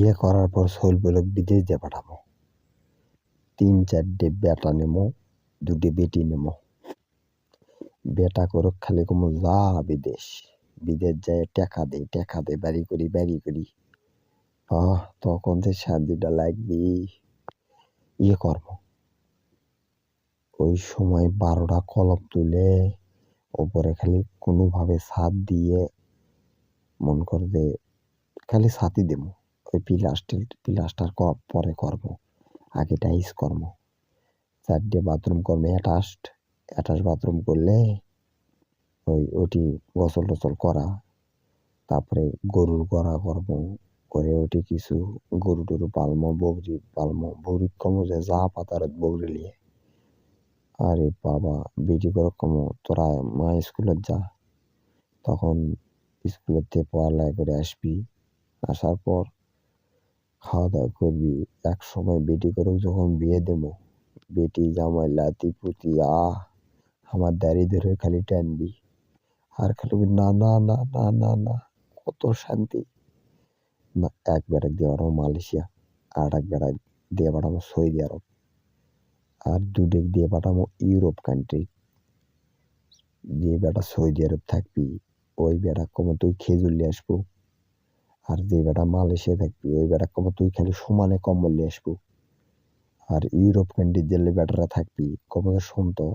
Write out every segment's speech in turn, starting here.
বিয়ে করার পর ছেলেগুলো বিদেশ দিয়ে পাঠাবো। ৩-৪টে বেটা নেবো, 2টে বেটি নেবো। বেটা করুক খালি কমু যা বিদেশ যায় টাকা দে বাড়ি করি। তখন যে শান্তিটা লাগবে করব। ওই সময় 12টা কলম তুলে ওপরে খালি কোনোভাবে ছাদ দিয়ে মন কর যে খালি ছাতি দেবো। ওই পিলাস্টার পরে করবো, আগে টাইস করবো। 4টে বাথরুম করবো, অ্যাটাচ বাথরুম করলে ওটি গোসল টোসল করা। তারপরে গরুর গড়া করবো, করে ওটি কিছু গরু টরু পালমো, বকরি পালমো, বৌরি কমো যে যা পাতার বকরি লিয়ে। আরে বাবা বেটি করে কমো তোরা মা স্কুলে যা, তখন স্কুলের থেকে পড়ালেখা করে আসবি, আসার পর খাওয়া দাওয়া করবি। এক সময় বেটি করে যখন বিয়ে দেবো, বেটি জামাই লাতি পুতি আমার দাড়ি ধরে খালি টানবি আর খালি না না না না না না, কত শান্তি। না, এক বেটা দিয়ে পাঠাবো মালয়েশিয়া, আর এক বেটা দিয়ে পাঠাবো সৌদি আরব, আর 2টে দিয়ে পাঠাবো ইউরোপ কান্ট্রি। যে বেটা সৌদি আরব থাকবি ওই বেটা কমো তুই খেজুর নিয়ে আসবো, আর যে বেটা মালয়েশিয়া থাকবি ওই বেটা কমো তুই খালি সমানে কম্বল নিয়ে আসবো। আর ইউরোপ কান্ট্রির যে বেটারা থাকবি কমো শুনতো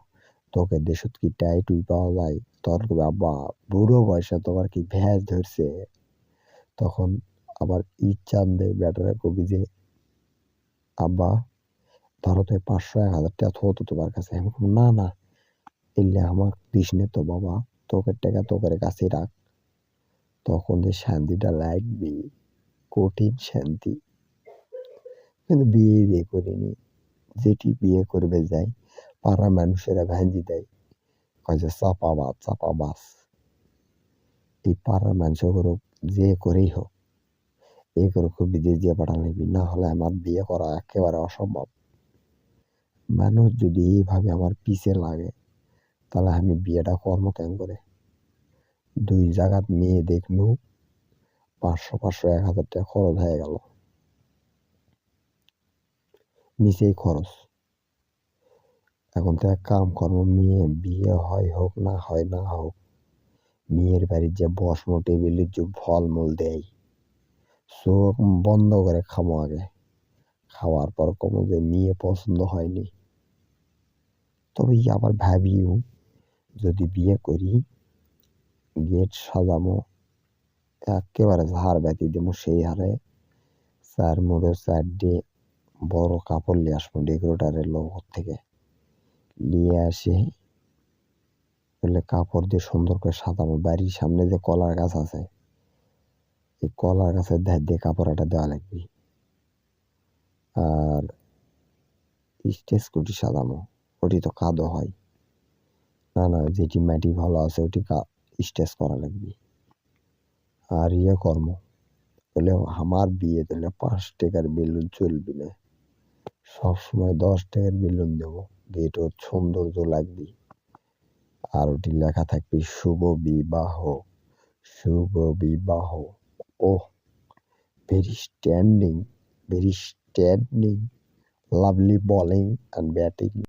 তোকে দেশত কি টাই টুই পাওয়া যায়, তোর আব্বা বুড়ো বয়সে তোমার কি ভ্যাস ধরছে। তখন আবার চান্দে বেটারা কবি যে আব্বা ধরো তো 500-1000 টাকা থতো তোমার কাছে। আমি না না এলে আমার দিস নে তো বাবা, তোকে টাকা তোকের কাছে রাখ। তখন যে শান্তিটা লাগবে কঠিন শান্তি। কিন্তু বিয়ে করিনি, যেটি বিয়ে করবে যাই পাড়া মানুষেরা ভাঞ্জি দেয়, কয় যে চাপাবাজ। এই পাড়ার মানুষ করুক যে করেই হোক এই করে খুব বিদেশ দিয়ে পাঠানো লাগবে, না হলে আমার বিয়ে করা একেবারে অসম্ভব। মানুষ যদি এইভাবে আমার পিছে লাগে তাহলে আমি বিয়েটা কর্ম কেন করে। 2 জায়গাত মেয়ে দেখলু 500-1000 টাকা খরচ হয়ে গেল, নিচেই খরচ। এখন তো এক কাম কর্ম মেয়ে বিয়ে হয় হোক না হয় না হোক, মেয়ের বাড়ির যে বসমো টেবিলের যে ফলমূল দেয় চোখ বন্ধ করে খাবো আগে, খাওয়ার পর কমো যে মেয়ে পছন্দ হয়নি। তবে আবার ভাবিও যদি বিয়ে করি গেট সাজামো একেবারে ঝাড় বাতি দেবো সেই হারে। 4 বড় কাপড় নিয়ে আসবো ডেকোরেটারের লোক থেকে নিয়ে আসে, বলে কাপড় দিয়ে সুন্দর করে সাজাবো। বাড়ির সামনে যে কলার গাছ আছে এই কলার গাছের ধার দিয়ে কাপড় একটা দেওয়া লাগবে। আর স্টেজ কুটি সাজাবো, ওটি তো কাদো হয় না, না যেটি মাটি ভালো আছে ওটি স্টেজ করা লাগবে। আর কর্ম বলে আমার বিয়ে দিলে 5 টাকার বেলুন চলবি না, সবসময় 10 টাকার বেলুন দেবো, গেটও সৌন্দর্য লাগবে। আর ওটি লেখা থাকবে শুভ বিবাহ, শুভ বিবাহ। Oh very standing, lovely bowling and batting.